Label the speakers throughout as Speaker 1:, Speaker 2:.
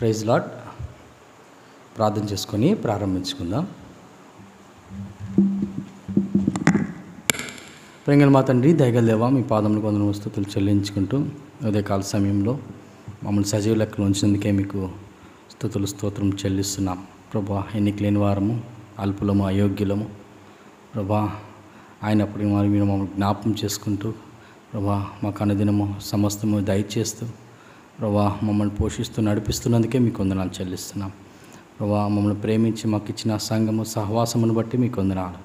Speaker 1: Praise lord. ప్రార్థన చేసుకొని ప్రారంభించుకుందాం. ప్రేంగల మా తండ్రి, దయగల దేవా, మీ పాదములకు వందనములు స్తుతులు చెల్లించుకుంటూ ఉదయకాల సమయంలో మమ్మల్ని సజీవ లెక్కలు ఉంచినందుకే మీకు స్తుతులు స్తోత్రం చెల్లిస్తున్నాం. ప్రభా, ఎన్నిక లేని వారము, అల్పులము, అయోగ్యులము ప్రభా, అయినప్పటికీ మీరు మమ్మల్ని జ్ఞాపకం చేసుకుంటూ ప్రభా, మాకు అనుదినము సమస్తము దయచేస్తూ ప్రభా మమ్మల్ని పోషిస్తూ నడిపిస్తున్నందుకే మీకు వందనాలు చెల్లిస్తున్నాం. ప్రభా, మమ్మల్ని ప్రేమించి మాకు ఇచ్చిన సంఘము సహవాసమును బట్టి మీకు వందనాలు.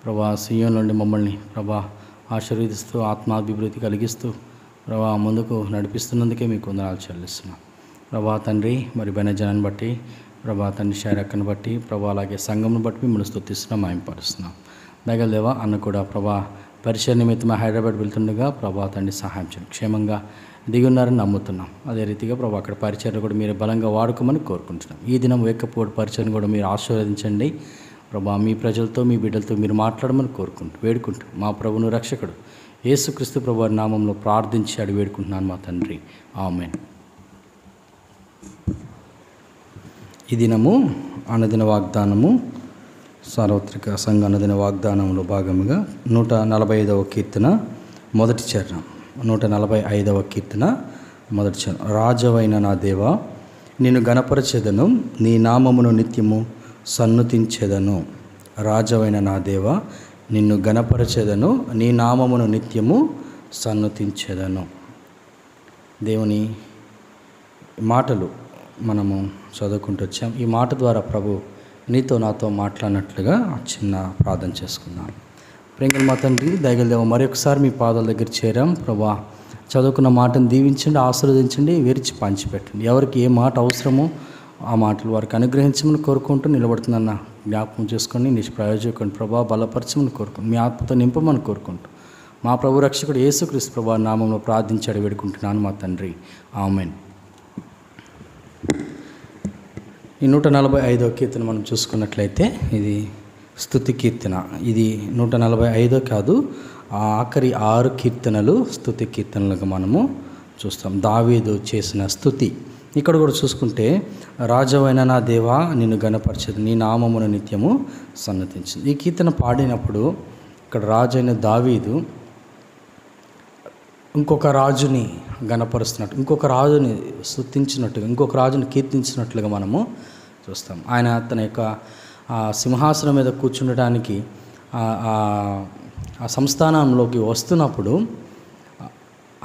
Speaker 1: ప్రభా, సీయోను నుండి మమ్మల్ని ప్రభా ఆశీర్వదిస్తూ ఆత్మాభివృద్ధి కలిగిస్తూ ప్రభా ముందుకు నడిపిస్తున్నందుకే మీకు వందనాలు చెల్లిస్తున్నాం. ప్రభా తండ్రి, మరి బెనజనాన్ని బట్టి ప్రభా తండ్రి శారక్కను బట్టి ప్రభా అలాగే సంఘమును బట్టి మిమ్మల్ని స్తుతిస్తున్నాం, మాయంపరుస్తున్నాం. దయగల దేవా, అన్న కూడా ప్రభా పరిచయ నిమిత్తమై హైదరాబాద్ వెళ్తుండగా ప్రభా తండ్రి సహాయం చేయండి. క్షేమంగా దిగి ఉన్నారని నమ్ముతున్నాం. అదే రీతిగా ప్రభా అక్కడ పరిచయం కూడా మీరు బలంగా వాడుకోమని కోరుకుంటున్నాం. ఈ దినం వేకపోడు పరిచయం కూడా మీరు ఆశీర్వదించండి. ప్రభా, మీ ప్రజలతో మీ బిడ్డలతో మీరు మాట్లాడమని వేడుకుంటూ మా ప్రభువును రక్షకుడు యేసుక్రీస్తు ప్రభు నామంలో ప్రార్థించి అడిగి వేడుకుంటున్నాను మా తండ్రి, ఆమేన్. ఈ దినము అనుదిన వాగ్దానము, సార్వత్రిక సంఘ అనుదిన వాగ్దానంలో భాగముగా 145వ కీర్తన మొదటి చరణం. 145వ కీర్తన మొదటి చరణం. రాజవైన నా దేవా, నిన్ను గణపరచెదను, నీ నామమును నిత్యము సన్నుతించెదను. రాజవైన నా దేవా, నిన్ను గణపరచెదను, నీ నామమును నిత్యము సన్నుతించెదను. దేవుని మాటలు మనము చదువుకుంటూ వచ్చాం. ఈ మాట ద్వారా ప్రభు నీతో నాతో మాట్లాడినట్లుగా చిన్న ప్రార్థన చేసుకుందాం. ప్రేంగల మా తండ్రి, దయగల దేవ, మరొకసారి మీ పాదాల దగ్గర చేరాం. ప్రభా, చదువుకున్న మాటను దీవించండి, ఆశీర్వదించండి, విరిచి పంచిపెట్టండి. ఎవరికి ఏ మాట అవసరమో ఆ మాటలు వారికి అనుగ్రహించమని కోరుకుంటూ నిలబడుతుందన్న జ్ఞాపకం చేసుకొని నిష్ప్రయోజకుని ప్రభా బలపరచమని కోరుకుంటూ మీ ఆత్మతో నింపమని కోరుకుంటూ మా ప్రభు రక్షకుడు యేసుక్రీస్తు ప్రభా నామంలో ప్రార్థించాడు వేడుకుంటున్నాను మా తండ్రి, ఆమేన్. ఈ 145వ కీర్తన మనం చూసుకున్నట్లయితే ఇది స్తుతి కీర్తన. ఇది 145 కాదు, ఆఖరి 6 కీర్తనలు స్తుతి కీర్తనలుగా మనము చూస్తాం. దావీదు చేసిన స్తుతి. ఇక్కడ కూడా చూసుకుంటే రాజవైన నా దేవా, నిన్ను గణపరచదు, నీ నామమును నిత్యము సన్నతించింది. ఈ కీర్తన పాడినప్పుడు ఇక్కడ రాజు అయిన దావీదు ఇంకొక రాజుని గణపరుస్తున్నట్టు, ఇంకొక రాజుని స్తుతించినట్టుగా, ఇంకొక రాజుని కీర్తించినట్లుగా మనము చూస్తాం. ఆయన తన యొక్క సింహాసనం మీద కూర్చుండటానికి ఆ సంస్థానంలోకి వస్తున్నప్పుడు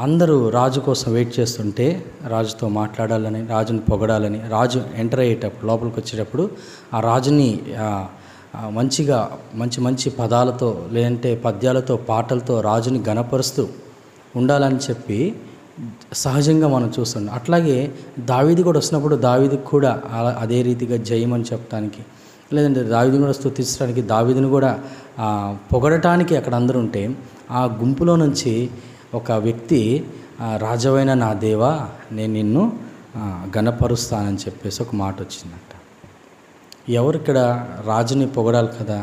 Speaker 1: అందరూ రాజు కోసం వెయిట్ చేస్తుంటే రాజుతో మాట్లాడాలని, రాజుని పొగడాలని, రాజు ఎంటర్ అయ్యేటప్పుడు లోపలికి వచ్చేటప్పుడు ఆ రాజుని మంచి పదాలతో లేదంటే పద్యాలతో పాటలతో రాజుని గణపరుస్తూ ఉండాలని చెప్పి సహజంగా మనం చూస్తున్నాం. అట్లాగే దావీదు కూడా వస్తున్నప్పుడు దావీదుకు కూడా అదే రీతిగా జయమని చెప్పడానికి, లేదంటే దావీదుని కూడా స్తుతించడానికి, దావీదుని కూడా పొగడటానికి అక్కడ అందరూ ఉంటే ఆ గుంపులో నుంచి ఒక వ్యక్తి రాజవైన నా దేవా, నేను నిన్ను గణపరుస్తానని చెప్పేసి ఒక మాట వచ్చిందంట. ఎవరు ఇక్కడ రాజుని పొగడాలి కదా,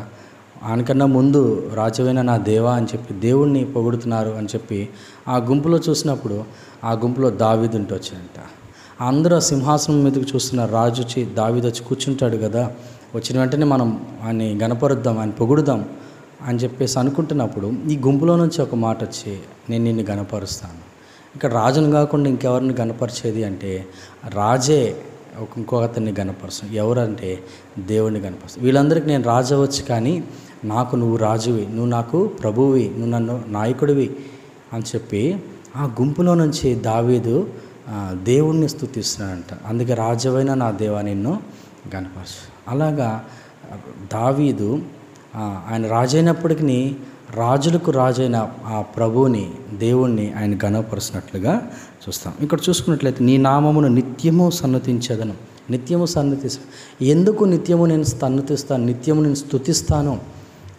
Speaker 1: ఆయనకన్నా ముందు రాజవైన నా దేవా అని చెప్పి దేవుణ్ణి పొగుడుతున్నారు అని చెప్పి ఆ గుంపులో చూసినప్పుడు ఆ గుంపులో దావీదు ఉంటూ వచ్చాడంట. అందరూ సింహాసనం మీదకి చూస్తున్నారు. రాజు వచ్చి దావీదు వచ్చి కూర్చుంటాడు కదా, వచ్చిన వెంటనే మనం ఆయన్ని గణపరుద్దాం, ఆయన పొగుడుదాం అని చెప్పేసి అనుకుంటున్నప్పుడు ఈ గుంపులో నుంచి ఒక మాట వచ్చి, నేను నిన్ను గణపరుస్తాను. ఇక్కడ రాజును కాకుండా ఇంకెవరిని గణపరిచేది అంటే రాజే ఇంకొక అతన్ని గణపరుస్తాను. ఎవరంటే దేవుడిని గణపరుస్తాను. వీళ్ళందరికీ నేను రాజు అవ్వచ్చు, కానీ నాకు నువ్వు రాజువి, నువ్వు నాకు ప్రభువువి, నువ్వు నన్ను నాయకుడివి అని చెప్పి ఆ గుంపులో నుంచి దావీదు దేవుణ్ణి స్తుతిస్తున్నాడంట. అందుకే రాజవైన నా దేవా, నిన్ను గణపరచు. అలాగా దావీదు ఆయన రాజైనప్పటికీ రాజులకు రాజైన ఆ ప్రభువుని, దేవుణ్ణి ఆయన గణపరుచినట్లుగా చూస్తాం. ఇక్కడ చూసుకున్నట్లయితే నీ నామమును నిత్యము సన్నతించేదను, నిత్యము సన్నతిస్తాను. ఎందుకు నిత్యము నేను సన్నతిస్తాను, నిత్యము నేను స్తుతిస్తాను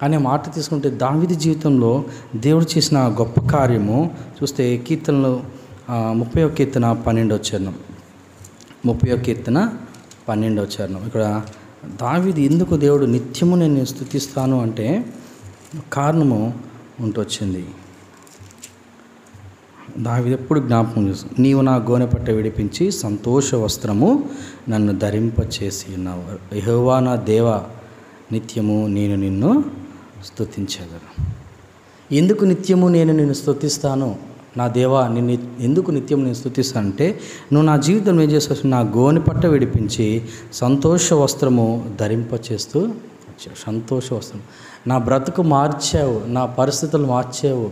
Speaker 1: అనే మాట తీసుకుంటే దావీదు జీవితంలో దేవుడు చేసిన గొప్ప కార్యము చూస్తే కీర్తనలు 30వ కీర్తన 12వ చరణం. 30వ కీర్తన 12వ చరణం. ఇక్కడ దావీదు ఎందుకు దేవుడు నిత్యము నేను స్తుతిస్తాను అంటే కారణము ఉంటొచ్చింది. దావీదు ఎప్పుడు జ్ఞాపకం చేస్తాను, నీవు నా గోనెపట్ట విడిపించి సంతోష వస్త్రము నన్ను ధరింపచేసి ఉన్నావు. యెహోవా నా దేవ, నిత్యము నేను నిన్ను స్తుతించెదను. ఎందుకు నిత్యము నేను నిన్ను స్తుతిస్తాను? నా దేవా, నిన్ను ఎందుకు నిత్యం నేను స్తుతిస్తానంటే, నువ్వు నా జీవితం ఏం చేస్తావు? నా గోనెపట్ట విడిపించి సంతోష వస్త్రము ధరింపచేస్తూ వచ్చావు. సంతోష వస్త్రం, నా బ్రతుకు మార్చావు, నా పరిస్థితులు మార్చావు.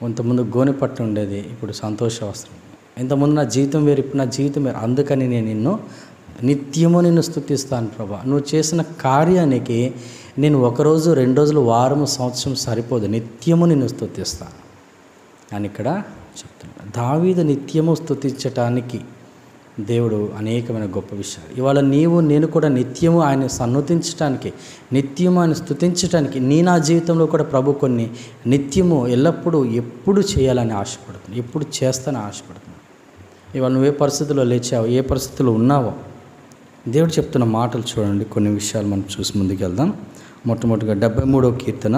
Speaker 1: ఇంతకుముందు గోనెపట్ట ఉండేది, ఇప్పుడు సంతోష వస్త్రం. ఇంతకుముందు నా జీవితం వేరు, ఇప్పుడు నా జీవితం వేరు. అందుకని నేను నిన్ను నిత్యము నిన్ను స్తుతిస్తాను ప్రభా. నువ్వు చేసిన కార్యానికి నేను ఒకరోజు, 2 రోజులు, వారము, సంవత్సరం సరిపోదు, నిత్యము నిన్ను స్తుతిస్తాను అని ఇక్కడ చెప్తున్నాడు. దావీదు నిత్యము స్తుతించటానికి దేవుడు అనేకమైన గొప్ప విషయాలు. ఇవాళ నీవు నేను కూడా నిత్యము ఆయన సన్నుతించటానికి, నిత్యము ఆయన స్తుతించటానికి నా జీవితంలో కూడా ప్రభు కొన్ని నిత్యము ఎల్లప్పుడూ ఎప్పుడు చేయాలని ఆశపడుతున్నాను, ఎప్పుడు చేస్తానని ఆశపడుతున్నాను. ఇవాళ నువ్వు ఏ పరిస్థితుల్లో లేచావు, ఏ పరిస్థితుల్లో ఉన్నావో దేవుడు చెప్తున్న మాటలు చూడండి. కొన్ని విషయాలు మనం చూసి ముందుకెళ్దాం. మొట్టమొదటిగా 73వ కీర్తన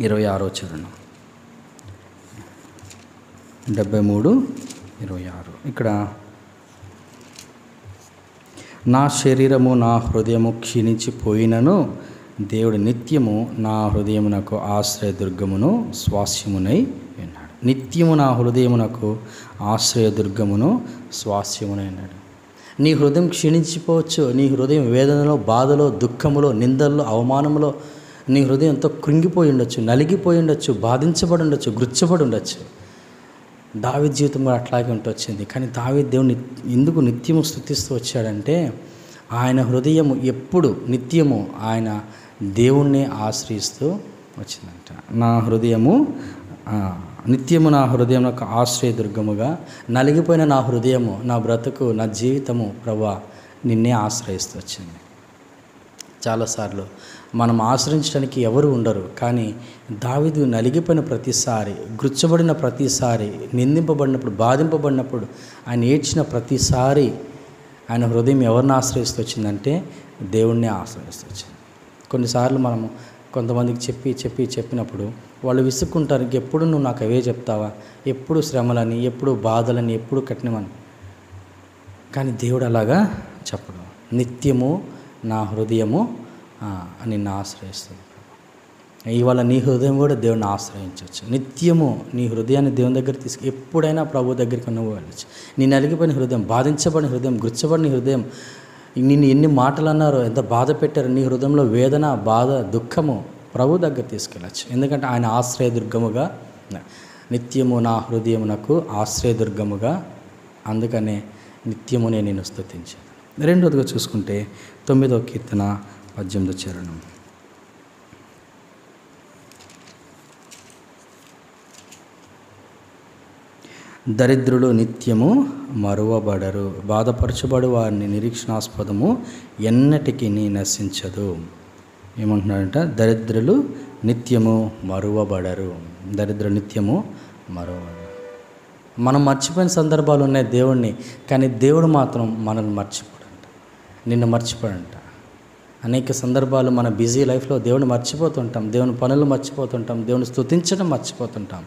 Speaker 1: 26వ చరణం. 73:26 ఇక్కడ, నా శరీరము నా హృదయము క్షీణించిపోయినను దేవుడు నిత్యము నా హృదయమునకు ఆశ్రయదుర్గమును స్వాస్యమునై ఉన్నాడు. నిత్యము నా హృదయమునకు ఆశ్రయదుర్గమును స్వాస్యమునై ఉన్నాడు. నీ హృదయం క్షీణించిపోవచ్చు, నీ హృదయం వేదనలో, బాధలో, దుఃఖములో, నిందల్లో, అవమానంలో నీ హృదయం ఎంతో కృంగిపోయి ఉండొచ్చు, నలిగిపోయి ఉండొచ్చు, బాధించబడి ఉండొచ్చు, గుర్చబడి ఉండొచ్చు. దావీదు జీవితం కూడా అట్లాగే ఉంటూ వచ్చింది. కానీ దావీదు దేవుని ఎందుకు నిత్యము స్తుతిస్తూ వచ్చాడంటే, ఆయన హృదయము ఎప్పుడు నిత్యము ఆయన దేవుణ్ణి ఆశ్రయిస్తూ వచ్చిందంట. నా హృదయము నిత్యము నా హృదయం నాకు ఆశ్రయదుర్గముగా, నలిగిపోయిన నా హృదయము, నా బ్రతుకు, నా జీవితము ప్రభువా నిన్నే ఆశ్రయిస్తూ వచ్చింది. చాలాసార్లు మనం ఆశ్రయించడానికి ఎవరు ఉండరు, కానీ దావీదు నలిగిపోయిన ప్రతిసారి, గుర్చబడిన ప్రతిసారి, నిందింపబడినప్పుడు, బాధింపబడినప్పుడు, ఆయన ఏడ్చిన ప్రతిసారి ఆయన హృదయం ఎవరిని ఆశ్రయిస్తూ వచ్చిందంటే దేవుణ్ణి ఆశ్రయిస్తూ వచ్చింది. కొన్నిసార్లు మనము కొంతమందికి చెప్పినప్పుడు వాళ్ళు విసుక్కుంటారు, ఎప్పుడు నువ్వు నాకు అవే చెప్తావా, ఎప్పుడు శ్రమలని, ఎప్పుడు బాధలని, ఎప్పుడు కఠినమని. కానీ దేవుడు అలాగా చెప్పడు. నిత్యము నా హృదయము నిన్ను ఆశ్రయిస్తుంది. ఇవాళ నీ హృదయం కూడా దేవుని ఆశ్రయించవచ్చు. నిత్యము నీ హృదయాన్ని దేవుని దగ్గర ఎప్పుడైనా ప్రభు దగ్గరికి నువ్వు వెళ్ళచ్చు. నీ నలిగిపోయిన హృదయం, బాధించబడిన హృదయం, గుర్చబడిన హృదయం, నిన్ను ఎన్ని మాటలు అన్నారో, ఎంత బాధ పెట్టారో, నీ హృదయంలో వేదన, బాధ, దుఃఖము ప్రభు దగ్గర తీసుకెళ్ళచ్చు. ఎందుకంటే ఆయన ఆశ్రయదుర్గముగా, నిత్యము నా హృదయమునకు ఆశ్రయదుర్గముగా, అందుకనే నిత్యము నేను నిన్ను స్తుతించాను. రెండోదిగా చూసుకుంటే 9వ కీర్తన 18వ చరణం. దరిద్రులు నిత్యము మరువబడరు, బాధపరచబడు వారిని నిరీక్షణాస్పదము ఎన్నటికీ నశించదు. ఏమంటున్నాడంట? దరిద్రులు నిత్యము మరువబడరు. దరిద్రులు నిత్యము మరువబడరు. మనం మర్చిపోయిన సందర్భాలు ఉన్నాయి దేవుణ్ణి, కానీ దేవుడు మాత్రం మనల్ని మర్చిపోడంట, నిన్ను మర్చిపోడంట. అనేక సందర్భాలు మన బిజీ లైఫ్లో దేవుని మర్చిపోతుంటాం, దేవుని పనులు మర్చిపోతుంటాం, దేవుని స్తుతించడం మర్చిపోతుంటాం,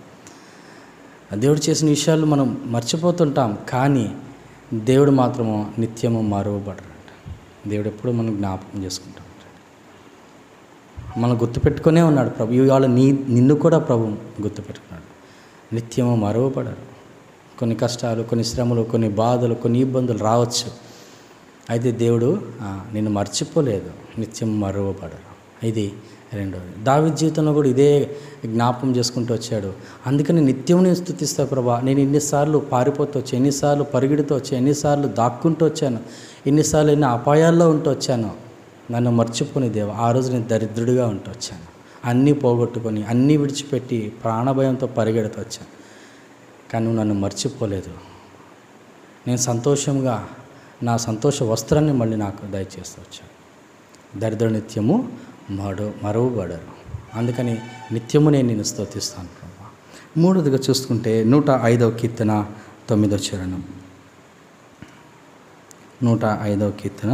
Speaker 1: దేవుడు చేసిన విషయాలు మనం మర్చిపోతుంటాం. కానీ దేవుడు మాత్రము నిత్యము మరువబడరంట. దేవుడు ఎప్పుడు మనం జ్ఞాపకం చేసుకుంటాం, మనం గుర్తుపెట్టుకునే ఉన్నాడు ప్రభు. ఇవాళ నిన్ను కూడా ప్రభు గుర్తుపెట్టుకున్నాడు. నిత్యము మరువబడరు. కొన్ని కష్టాలు, కొన్ని శ్రమలు, కొన్ని బాధలు, కొన్ని ఇబ్బందులు రావచ్చు, అయితే దేవుడు నిన్ను మర్చిపోలేదు, నిత్యం మరువబడరు. ఇది రెండోది. దావీదు జీవితంలో కూడా ఇదే జ్ఞాపకం చేసుకుంటూ వచ్చాడు. అందుకని నిత్యం నేను స్తుతిస్తా ప్రభా. నేను ఎన్నిసార్లు పారిపోతూ వచ్చాను, ఎన్నిసార్లు పరిగెడుతూ వచ్చాను, ఎన్నిసార్లు దాక్కుంటూ వచ్చాను, ఎన్నిసార్లు ఎన్ని అపాయాల్లో ఉంటూ వచ్చాను. నన్ను మర్చిపోని దేవా. ఆ రోజు నేను దరిద్రుడిగా ఉంటూ వచ్చాను, అన్నీ పోగొట్టుకొని, అన్నీ విడిచిపెట్టి ప్రాణభయంతో పరిగెడుతూ వచ్చాను. కానీ నువ్వు నన్ను మర్చిపోలేదు. నేను సంతోషంగా నా సంతోష వస్త్రాన్ని మళ్ళీ నాకు దయచేస్తూ వచ్చాను. దరిద్ర నిత్యము మరువబడరు. అందుకని నిత్యము నేను నిన్ను స్తుతిస్తాను ప్రభా. మూడోదిగా చూసుకుంటే 105వ కీర్తన 9వ చరణం. 105వ కీర్తన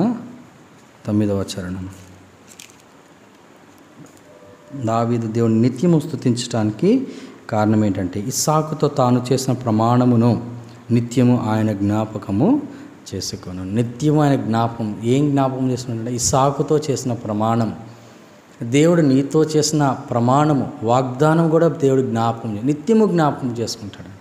Speaker 1: 9వ చరణం. దావీదు దేవుని నిత్యము స్తుతించడానికి కారణం ఏంటంటే ఇస్సాకుతో తాను చేసిన ప్రమాణమును నిత్యము ఆయన జ్ఞాపకము చేసుకొను. నిత్యము ఆయన జ్ఞాపకం ఏం జ్ఞాపకం చేసుకున్నాడంటే ఇస్సాకుతో చేసిన ప్రమాణం, దేవుడు నీతో చేసిన ప్రమాణము, వాగ్దానం కూడా దేవుడు నిత్యము జ్ఞాపకం చేసుకుంటాడంట.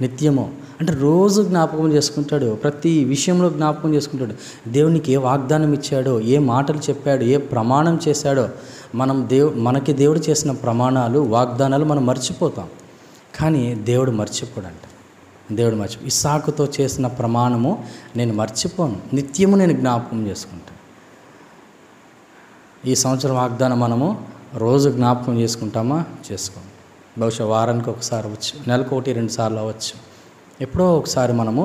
Speaker 1: నిత్యము అంటే రోజు జ్ఞాపకం చేసుకుంటాడు, ప్రతి విషయంలో జ్ఞాపకం చేసుకుంటాడు. దేవునికి ఏ వాగ్దానం ఇచ్చాడో, ఏ మాటలు చెప్పాడో, ఏ ప్రమాణం చేశాడో, మనకి దేవుడు చేసిన ప్రమాణాలు, వాగ్దానాలు మనం మర్చిపోతాం, కానీ దేవుడు మర్చిపోడంట. దేవుడు ఇస్సాకుతో చేసిన ప్రమాణము నేను మర్చిపోను, నిత్యము నేను జ్ఞాపకం చేసుకుంటాను. ఈ సంవత్సరం వాగ్దానం మనము రోజు జ్ఞాపకం చేసుకుంటామా? చేసుకోం. బహుశా వారానికి ఒకసారి అవ్వచ్చు, నెలకు 1-2 సార్లు అవ్వచ్చు, ఎప్పుడో ఒకసారి మనము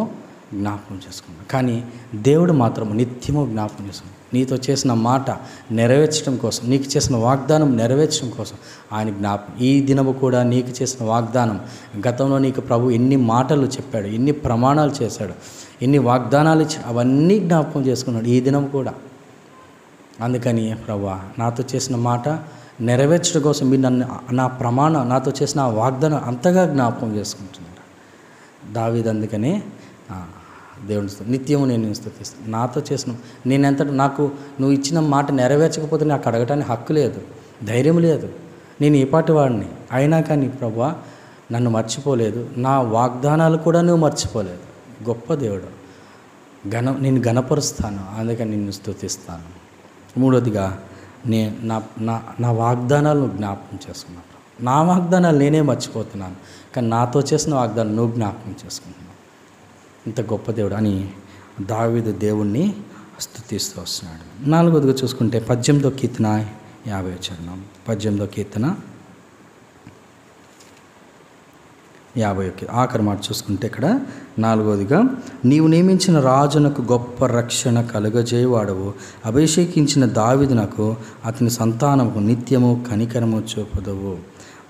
Speaker 1: జ్ఞాపకం చేసుకుంటాం. కానీ దేవుడు మాత్రం నిత్యము జ్ఞాపకం చేసుకుంటాం. నీతో చేసిన మాట నెరవేర్చడం కోసం, నీకు చేసిన వాగ్దానం నెరవేర్చడం కోసం ఆయన జ్ఞాపకం. ఈ దినము కూడా నీకు చేసిన వాగ్దానం, గతంలో నీకు ప్రభు ఎన్ని మాటలు చెప్పాడు, ఎన్ని ప్రమాణాలు చేశాడు, ఎన్ని వాగ్దానాలు ఇచ్చాడు, అవన్నీ జ్ఞాపకం చేసుకున్నాడు ఈ దినం కూడా. అందుకని ప్రభువా నాతో చేసిన మాట నెరవేర్చడం కోసం మీరు నా ప్రమాణం, నాతో చేసిన వాగ్దానం అంతగా జ్ఞాపకం చేసుకుంటున్నాడు దావీదు. అందుకనే దేవుని నిత్యము నేను స్తుతిస్తాను. నాతో చేసిన నాకు నువ్వు ఇచ్చిన మాట నెరవేర్చకపోతే నాకు అడగటానికి హక్కు లేదు, ధైర్యం లేదు. నేను ఏ పాటి వాడిని అయినా కానీ ప్రభువా నన్ను మర్చిపోలేదు, నా వాగ్దానాలు కూడా నువ్వు మర్చిపోలేదు. గొప్ప దేవుడు, నేను ఘనపరుస్తాను, అందుకని నిన్ను స్తుతిస్తాను. మూడోదిగా నా వాగ్దానాలు నువ్వు జ్ఞాపకం చేసుకున్నాను. నా వాగ్దానాలు నేనే మర్చిపోతున్నాను, కానీ నాతో చేసిన వాగ్దానాలు నువ్వు జ్ఞాపకం చేసుకుంటున్నావు. ఇంత గొప్ప దేవుడు అని దావీదు దేవుణ్ణి స్తుతిస్తూ వస్తున్నాడు. నాలుగోదిగా చూసుకుంటే 18వ కీర్తన 50వ చరణం. 18వ కీర్తన 50 ఆఖరి మాట చూసుకుంటే ఇక్కడ నాలుగోదిగా నీవు నియమించిన రాజునకు గొప్ప రక్షణ కలుగజేయవాడవు, అభిషేకించిన దావీదునకు అతని సంతానముకు నిత్యము కనికరము చూపుదవు.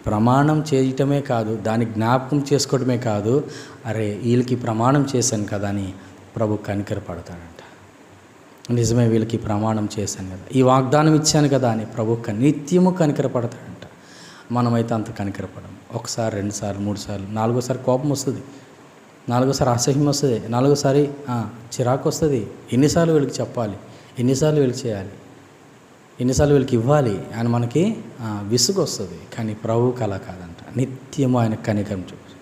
Speaker 1: ప్రమాణం చేయటమే కాదు, దాన్ని జ్ఞాపకం చేసుకోవడమే కాదు, అరే వీళ్ళకి ప్రమాణం చేశాను కదా అని ప్రభు కనికరపడతాడంట. నిజమే, వీళ్ళకి ప్రమాణం చేశాను కదా, ఈ వాగ్దానం ఇచ్చాను కదా అని ప్రభు నిత్యము కనికరపడతాడంట. మనమైతే అంత కనికరపడం. 1 సారి 2 సార్లు 3 సార్లు 4సారి కోపం వస్తుంది, 4సారి అసహ్యం వస్తుంది, 4సారి చిరాకు వస్తుంది. ఎన్నిసార్లు వీళ్ళకి చెప్పాలి, ఎన్నిసార్లు వీళ్ళకి చేయాలి, ఎన్నిసార్లు వీళ్ళకి ఇవ్వాలి అని మనకి విసుగు వస్తుంది. కానీ ప్రభువుకి అలా కాదంట, నిత్యము ఆయన కనికరం చూపి.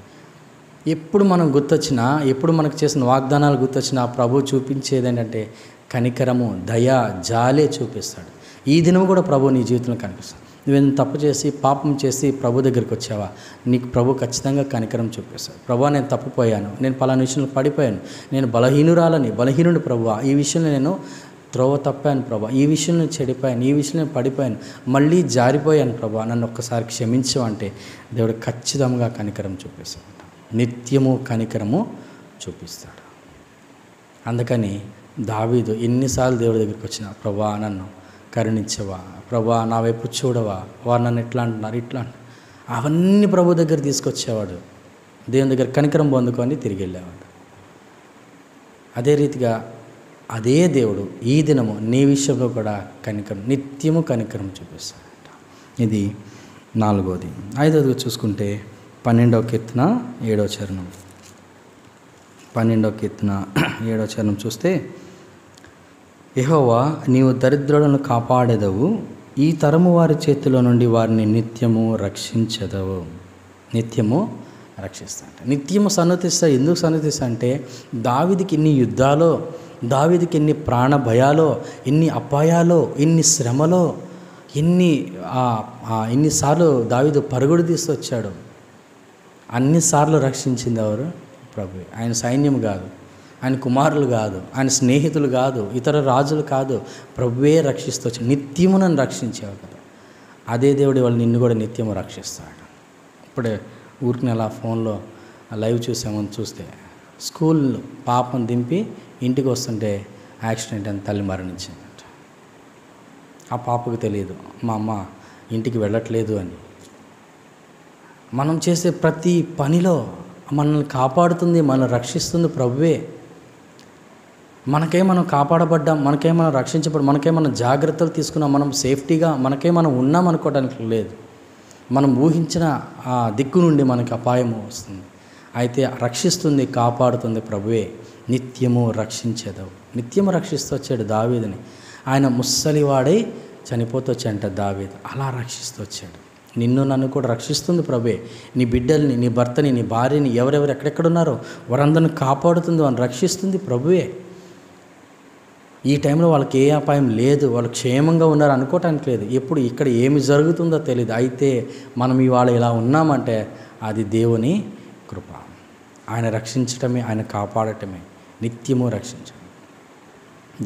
Speaker 1: ఎప్పుడు మనం గుర్తొచ్చినా, ఎప్పుడు మనకు చేసిన వాగ్దానాలు గుర్తొచ్చినా ప్రభు చూపించేది ఏంటంటే కనికరము, దయ, జాలే చూపిస్తాడు. ఈ దినం కూడా ప్రభు నీ జీవితంలో కనిపిస్తాడు. నువ్వేం తప్పు చేసి పాపం చేసి ప్రభు దగ్గరికి వచ్చావా, నీకు ప్రభు ఖచ్చితంగా కనికరం చూపిస్తాడు. ప్రభు నేను తప్పిపోయాను, నేను పలానా విషయంలో పడిపోయాను, నేను బలహీనుడు ప్రభువా, ఈ విషయంలో నేను త్రోవ తప్పాను ప్రభా, ఈ విషయంలో చెడిపోయాను, ఈ విషయంలో పడిపోయాను, మళ్ళీ జారిపోయాను ప్రభా, నన్ను ఒక్కసారి క్షమించు అంటే దేవుడు ఖచ్చితంగా కనికరం చూపిస్తాడు. నిత్యము కనికరము చూపిస్తాడు. అందుకని దావీదు ఎన్నిసార్లు దేవుడి దగ్గరికి వచ్చినా, ప్రభా నన్ను కరుణించవా, ప్రభా నా వైపు చూడవా, వారు నన్ను ఎట్లా అంటున్నారు, ఇట్లా అవన్నీ ప్రభు దగ్గర తీసుకొచ్చేవాడు. దేవుని దగ్గర కనికరం పొందుకొని తిరిగి వెళ్ళేవాడు. అదే రీతిగా అదే దేవుడు ఈ దినము నీ విషయంలో కూడా నిత్యము కనికరం చూపిస్తాడంట. ఇది నాలుగోది. ఐదోదిగా చూసుకుంటే 12వ కీర్తన 7వ చరణం. 12వ కీర్తన 7వ చరణం చూస్తే, యెహోవా నీవు దరిద్రులను కాపాడెదవు, ఈ తరము వారి చేతిలో నుండి వారిని నిత్యము రక్షించెదవు. నిత్యము రక్షిస్తాంట, నిత్యము సన్నతిస్తా. ఎందుకు సన్నతిస్తా అంటే దావీదుకి ఇన్ని యుద్ధాలో, దావీదుకి ఎన్ని ప్రాణ భయాలో, ఎన్ని అపాయాలో, ఎన్ని శ్రమలో, ఎన్నిసార్లు దావీదు పరుగుడు తీసుకొచ్చాడు. అన్నిసార్లు రక్షించింది ఎవరు? ప్రభు. ఆయన సైన్యం కాదు, ఆయన కుమారులు కాదు, ఆయన స్నేహితులు కాదు, ఇతర రాజులు కాదు, ప్రభువే రక్షిస్తూ వచ్చాడు. నిత్యము నన్ను రక్షించేవాడు కదా. అదే దేవుడి వాళ్ళు నిన్ను కూడా నిత్యము రక్షిస్తాడు. ఇప్పుడే ఊరికి అలా ఫోన్లో లైవ్ చూసామని చూస్తే, స్కూల్ పాపం దింపి ఇంటికి వస్తుంటే యాక్సిడెంట్ అని తల్లి మరణించిందంట. ఆ పాపకు తెలియదు మా అమ్మ ఇంటికి వెళ్ళట్లేదు అని. మనం చేసే ప్రతి పనిలో మనల్ని కాపాడుతుంది, మనల్ని రక్షిస్తుంది ప్రభువే. మనం కాపాడబడ్డాం, మనం రక్షించబడ్డాం, మనం జాగ్రత్తలు తీసుకున్నాం, మనం సేఫ్టీగా మనం ఉన్నాం అనుకోవడానికి లేదు. మనం ఊహించిన ఆ దిక్కు నుండి మనకి అపాయము వస్తుంది. అయితే రక్షిస్తుంది, కాపాడుతుంది ప్రభువే. నిత్యము రక్షించేదవు. నిత్యము రక్షిస్తూ వచ్చాడు దావీదుని. ఆయన ముసలివాడై చనిపోతూ వచ్చాడంట దావీదు. అలా రక్షిస్తూ వచ్చాడు. నిన్ను నన్ను కూడా రక్షిస్తుంది ప్రభువే. నీ బిడ్డల్ని, నీ భర్తని, నీ భార్యని, ఎవరెవరు ఎక్కడెక్కడున్నారో వారందరిని కాపాడుతుంది, వాళ్ళని రక్షిస్తుంది ప్రభువే. ఈ టైంలో వాళ్ళకి ఏ అపాయం లేదు, వాళ్ళు క్షేమంగా ఉన్నారు అనుకోవటానికి లేదు. ఎప్పుడు ఇక్కడ ఏమి జరుగుతుందో తెలియదు. అయితే మనం ఇవాళ ఇలా ఉన్నామంటే అది దేవుని కృప. ఆయన రక్షించటమే, ఆయన కాపాడటమే, నిత్యము రక్షించడం.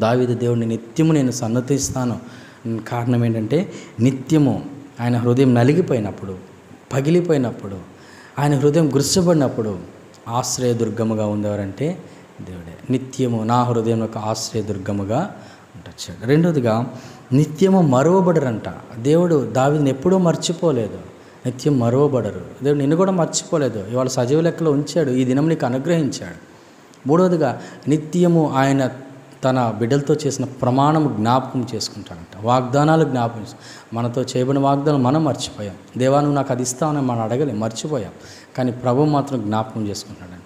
Speaker 1: దావీదు దేవుడిని నిత్యము నేను సన్నతిస్తాను. కారణం ఏంటంటే నిత్యము ఆయన హృదయం నలిగిపోయినప్పుడు, పగిలిపోయినప్పుడు, ఆయన హృదయం గుర్చబడినప్పుడు ఆశ్రయదుర్గముగా ఉండేవారంటే దేవుడే. నిత్యము నా హృదయంలో ఒక ఆశ్రయదుర్గముగా ఉండొచ్చాడు. రెండోదిగా నిత్యము మరువబడరంట. దేవుడు దావీదుని ఎప్పుడూ మర్చిపోలేదు. నిత్యం మరువబడరు. దేవుడు నిన్ను కూడా మర్చిపోలేదు. ఇవాళ సజీవ లెక్కలో ఉంచాడు, ఈ దినం నీకు అనుగ్రహించాడు. మూడవదిగా నిత్యము ఆయన తన బిడ్డలతో చేసిన ప్రమాణం జ్ఞాపకం చేసుకుంటాడంట. వాగ్దానాలు జ్ఞాపకం. మనతో చేయబడిన వాగ్దానం మనం మర్చిపోయాం. దేవా నువ్వు నాకు అది ఇస్తావని మనం అడగలే, మర్చిపోయాం. కానీ ప్రభువు మాత్రం జ్ఞాపకం చేసుకుంటాడంట.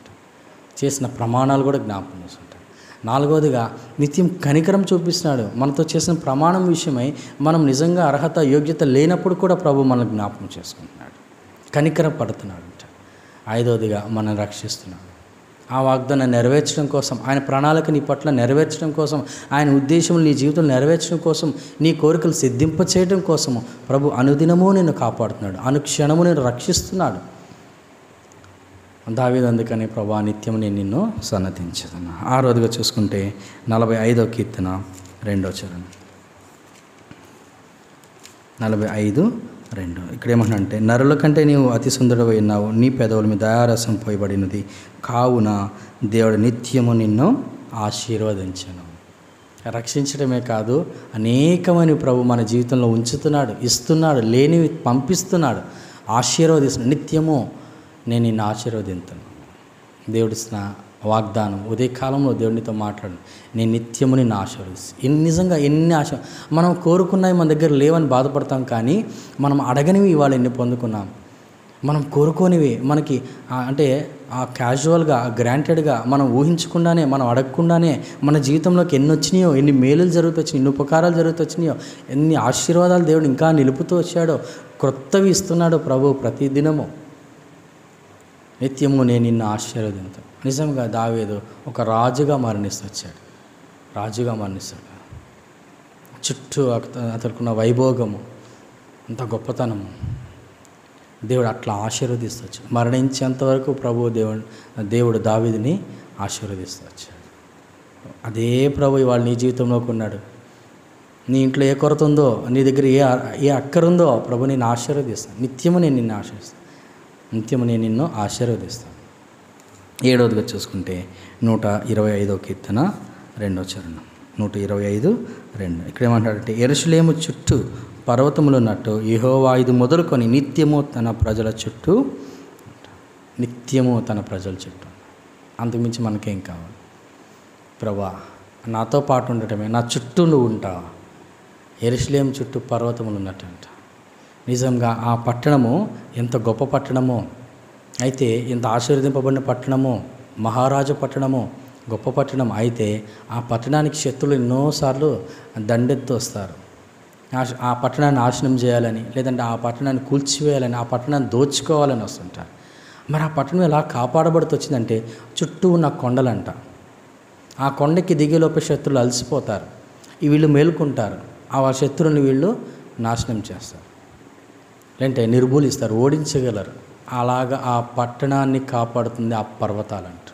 Speaker 1: చేసిన ప్రమాణాలు కూడా జ్ఞాపకం చేసుకుంటాడు. నాలుగవదిగా నిత్యం కనికరం చూపిస్తున్నాడు. మనతో చేసిన ప్రమాణం విషయమై మనం నిజంగా అర్హత, యోగ్యత లేనప్పుడు కూడా ప్రభు మనల్ని జ్ఞాపకం చేసుకుంటున్నాడు, కనికరం పడుతున్నాడంట. ఐదవదిగా మనం రక్షిస్తున్నాడు. ఆ వాగ్దానం నెరవేర్చడం కోసం, ఆయన ప్రణాళిక నీ పట్ల నెరవేర్చడం కోసం, ఆయన ఉద్దేశం నీ జీవితంలో నెరవేర్చడం కోసం, నీ కోరికలు సిద్ధింప చేయడం కోసము ప్రభు అనుదినము నిన్ను కాపాడుతున్నాడు, అనుక్షణము నేను రక్షిస్తున్నాడు. దావీదు అందుకని ప్రభా నిత్యము నేను నిన్ను సన్నతించదను. ఆరోదిగా చూసుకుంటే 45వ కీర్తన 2వ చరణం. 45:2 ఇక్కడ ఏమంటే, నరుల కంటే నీవు అతి సుందరుడవై ఉన్నావు, నీ పెదవుల మీద దయారసం పోయబడినది, కావున దేవుడు నిత్యము నిన్ను ఆశీర్వదించను. రక్షించడమే కాదు, అనేకమైన ప్రభు మన జీవితంలో ఉంచుతున్నాడు, ఇస్తున్నాడు, లేనివి పంపిస్తున్నాడు, ఆశీర్వదిస్తున్నాడు. నిత్యము నేను నిన్ను ఆశీర్వదింతాను. దేవుడిస్తున్న వాగ్దానం. ఉదయకాలంలో దేవునితో మాట్లాడు, నేను నిత్యము నిన్ను ఆశీర్వదిస్తాను. నిజంగా ఎన్ని మనం కోరుకున్నవి మన దగ్గర లేవని బాధపడతాం, కానీ మనం అడగనివి ఇవాళ ఎన్ని పొందుకున్నాం. మనం కోరుకోనివి మనకి అంటే క్యాజువల్గా, గ్రాంటెడ్గా, మనం ఊహించకుండానే, మనం అడగకుండానే మన జీవితంలోకి ఎన్ని వచ్చినాయో, ఎన్ని మేలులు జరుగుతూ వచ్చినాయి, ఎన్ని ఉపకారాలు జరుగుతూ వచ్చినాయో, ఎన్ని ఆశీర్వాదాలు దేవుడు ఇంకా నిలుపుతూ వచ్చాడో, క్రొత్తవి ఇస్తున్నాడు ప్రభు ప్రతిదినము. నిత్యము నేను నిన్ను ఆశీర్వదింతాను. నిజంగా దావీదు ఒక రాజుగా మరణిస్తాడు. రాజుగా మరణిస్తాడు. చుట్టూ అతనుకున్న వైభోగము, అంత గొప్పతనము, దేవుడు అట్లా ఆశీర్వదిస్తూ వచ్చాడు. మరణించేంతవరకు దేవుడు దావీదుని ఆశీర్వదిస్తూ వచ్చాడు. అదే ప్రభు ఇవాళ నీ జీవితంలోకి ఉన్నాడు. నీ ఇంట్లో ఏ కొరత ఉందో, నీ దగ్గర ఏ అక్కరుందో ప్రభు నేను ఆశీర్వదిస్తాను. నిత్యము నేను నిన్ను ఆశీర్వదిస్తాను. నిత్యము నేను నిన్ను ఆశీర్వదిస్తాను. 7వదిగా చూసుకుంటే 125వ కీర్తన 2వ చరణం. 125:2 ఇక్కడ ఏమంటాడంటే, యెరూషలేము చుట్టూ పర్వతములు ఉన్నట్టు యెహోవా ఇది మొదలుకొని నిత్యము తన ప్రజల చుట్టూ. నిత్యము తన ప్రజల చుట్టూ. అంతకుమించి మనకేం కావాలి? ప్రభా నాతో పాటు ఉండటమే, నా చుట్టూ నువ్వు ఉంటావా? యెరూషలేము చుట్టూ పర్వతములు ఉన్నట్టంట. నిజంగా ఆ పట్టణము ఎంత గొప్ప పట్టణమో, అయితే ఎంత ఆశీర్వదింపబడిన పట్టణమో, మహారాజు పట్టణమో, గొప్ప పట్టణం. అయితే ఆ పట్టణానికి శత్రులు ఎన్నోసార్లు దండెత్తి వస్తారు. ఆ పట్టణాన్ని నాశనం చేయాలని, లేదంటే ఆ పట్టణాన్ని కూల్చివేయాలని, ఆ పట్టణాన్ని దోచుకోవాలని వస్తుంటారు. మరి ఆ పట్టణం ఎలా కాపాడబడుతూ వచ్చిందంటే చుట్టూ ఉన్న కొండలంట. ఆ కొండకి దిగేలోపే శత్రులు అలసిపోతారు. వీళ్ళు మేలుకుంటారు. ఆ శత్రువుని వీళ్ళు నాశనం చేస్తారు, లేదంటే నిర్మూలిస్తారు, ఓడించగలరు. అలాగా ఆ పట్టణాన్ని కాపాడుతుంది ఆ పర్వతాలంట.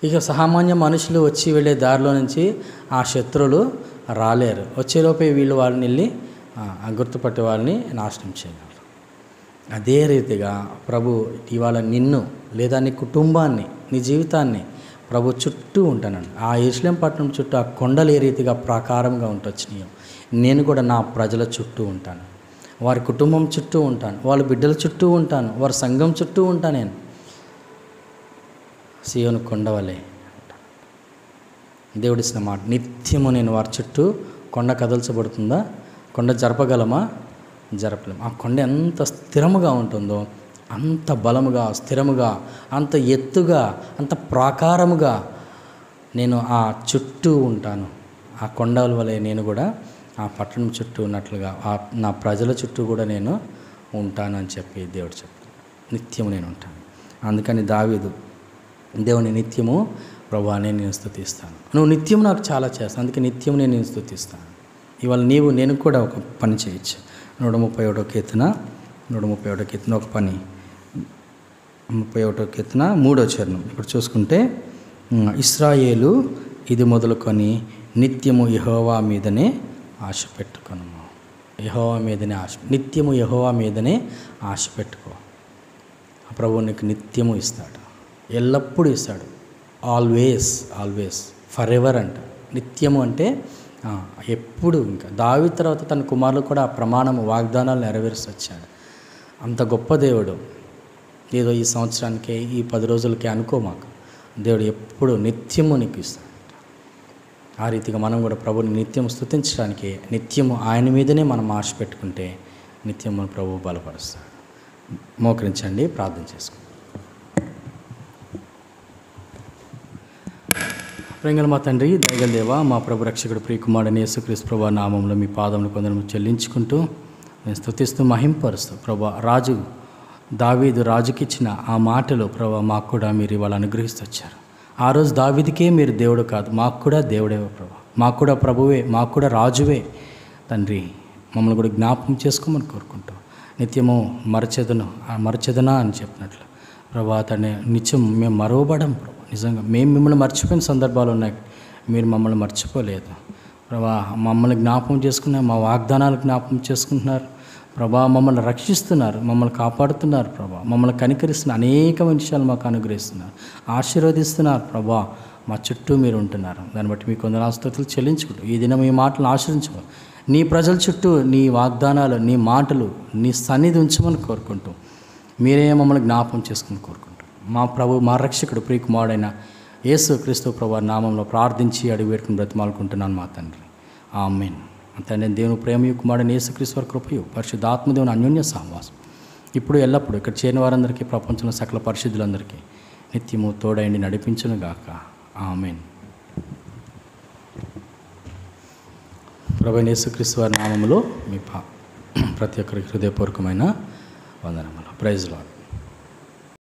Speaker 1: ఇక సామాన్య మనుషులు వచ్చి వెళ్ళే దారిలో నుంచి ఆ శత్రువులు రాలేరు. వచ్చేలోపే వీళ్ళు వాళ్ళని వెళ్ళి గుర్తుపట్టే వాళ్ళని నాశనం చేయగలరు. అదే రీతిగా ప్రభు ఇవాళ నిన్ను, లేదా నీ కుటుంబాన్ని, నీ జీవితాన్ని ప్రభు చుట్టూ ఉంటానండి. ఆ యెరూషలేము పట్టణం చుట్టూ ఆ కొండలు ఏ రీతిగా ప్రాకారంగా ఉంటొచ్చినాయో, నేను కూడా నా ప్రజల చుట్టూ ఉంటాను, వారి కుటుంబం చుట్టూ ఉంటాను, వాళ్ళ బిడ్డల చుట్టూ ఉంటాను, వారి సంఘం చుట్టూ ఉంటాను. నేను సీయోను కొండవలే దేవుడిసిన మాట. నిత్యము నేను వారి చుట్టూ. కొండ కదల్చబడుతుందా? కొండ జరపగలమా? జరపలేము. ఆ కొండ ఎంత స్థిరముగా ఉంటుందో అంత బలముగా, స్థిరముగా, అంత ఎత్తుగా, అంత ప్రాకారముగా నేను ఆ చుట్టూ ఉంటాను. ఆ కొండల వలె నేను కూడా ఆ పట్టణం చుట్టూ ఉన్నట్లుగా నా ప్రజల చుట్టూ కూడా నేను ఉంటానని చెప్పి దేవుడు చెప్తాడు. నిత్యము నేను ఉంటాను. అందుకని దావీదు దేవుని నిత్యము ప్రభువా నేను స్తుతిస్తాను, నువ్వు నిత్యం నాకు చాలా చేస్తాను, అందుకే నిత్యం నేను స్తుతిస్తాను. ఇవాళ నేను కూడా ఒక పని చేయొచ్చు. 131 కీర్తన ఒక పని, 31 కీర్తన 3వ చరణం ఇప్పుడు చూసుకుంటే, ఇశ్రాయేలు ఇది మొదలుకొని నిత్యము యెహోవా మీదనే ఆశ పెట్టుకొను. యెహోవా మీదనే ఆశ, నిత్యము యెహోవా మీదనే ఆశ పెట్టుకో. ఆ ప్రభువు నీకు నిత్యము ఇస్తాడు, ఎల్లప్పుడూ ఇస్తాడు. ఆల్వేస్ ఫర్ ఎవర్ అంట. నిత్యము అంటే ఎప్పుడు. ఇంకా దావీదు తర్వాత తన కుమారులు కూడా ఆ ప్రమాణము, వాగ్దానాలు నెరవేర్చి వచ్చాడు. అంత గొప్ప దేవుడు. ఏదో ఈ సంవత్సరానికి, ఈ 10 రోజులకి అనుకో మాకు. దేవుడు ఎప్పుడు నిత్యము నీకు ఇస్తాడు. ఆ రీతిగా మనం కూడా ప్రభువుని నిత్యం స్తుతించడానికి, నిత్యము ఆయన మీదనే మనం ఆశ పెట్టుకుంటే నిత్యం మన ప్రభువు బలపరుస్తాడు. మోకరించండి, ప్రార్థన చేసుకుంటాం. ప్రేంగల మా తండ్రి, దయగల దేవా, మా ప్రభు రక్షకుడు ప్రియకుమారుడైన యేసుక్రీస్తు ప్రభువు నామములో మీ పాదములు కొందరు చెల్లించుకుంటూ నేను స్తుతిస్తూ మహింపరుస్తూ, ప్రభు రాజు దావీదు రాజుకిచ్చిన ఆ మాటలు ప్రభు మాకు కూడా మీరు ఇవాళ అనుగ్రహిస్తూ వచ్చారు. ఆ రోజు దావీదుకే మీరు దేవుడు కాదు, మాకు కూడా దేవుడేవో ప్రభు, మాకు కూడా ప్రభువే, మాకు కూడా రాజువే తండ్రి. మమ్మల్ని కూడా జ్ఞాపకం చేసుకోమని కోరుకుంటాం. నిత్యము మరచెదనా అని చెప్పినట్లు ప్రభు తండ్రి, నిత్యం మేము మరవబడం ప్రభు. నిజంగా మేము మిమ్మల్ని మర్చిపోయిన సందర్భాలు ఉన్నాయి, మీరు మమ్మల్ని మర్చిపోలేదు ప్రభా. మమ్మల్ని జ్ఞాపకం చేసుకున్నారు, మా వాగ్దానాలు జ్ఞాపకం చేసుకుంటున్నారు ప్రభా. మమ్మల్ని రక్షిస్తున్నారు, మమ్మల్ని కాపాడుతున్నారు ప్రభా. మమ్మల్ని కనికరిస్తున్నారు, అనేక విషయాలు మాకు అనుగ్రహిస్తున్నారు, ఆశీర్వదిస్తున్నారు ప్రభా. మా చుట్టూ మీరు ఉంటున్నారు. దాన్ని బట్టి మీకు కొందరు స్తుతులు చెల్లించుకుంటూ ఈ దినం ఈ మాటలు ఆశ్రయించుకో. నీ ప్రజల చుట్టూ నీ వాగ్దానాలు, నీ మాటలు, నీ సన్నిధి ఉంచమని కోరుకుంటూ మీరే మమ్మల్ని జ్ఞాపకం చేసుకుని కోరుకుంటాం. మా ప్రభు, మా రక్షకుడు ప్రియకుమారుడైన యేసుక్రీస్తు ప్రభువు నామంలో ప్రార్థించి అడిగి వేడుకుని బ్రతిమాలుకుంటున్నాను మా తండ్రి. ఆమేన్. తండ్రి, దేవుని ప్రేమయు కుమారుడైన యేసుక్రీస్తు వారి కృపయు పరిశుద్ధాత్మదేవుని అన్యోన్య సహవాసం ఇప్పుడు ఎల్లప్పుడూ ఇక్కడ చేరిన వారందరికీ, ప్రపంచంలో సకల పరిశుద్ధులందరికీ నిత్యము తోడైండి నడిపించును గాక. ఆమేన్. ప్రభువైన యేసుక్రీస్తు వారి నామములో మీ ప్రతి ఒక్కరికి హృదయపూర్వకమైన వందనములు. Praise lord.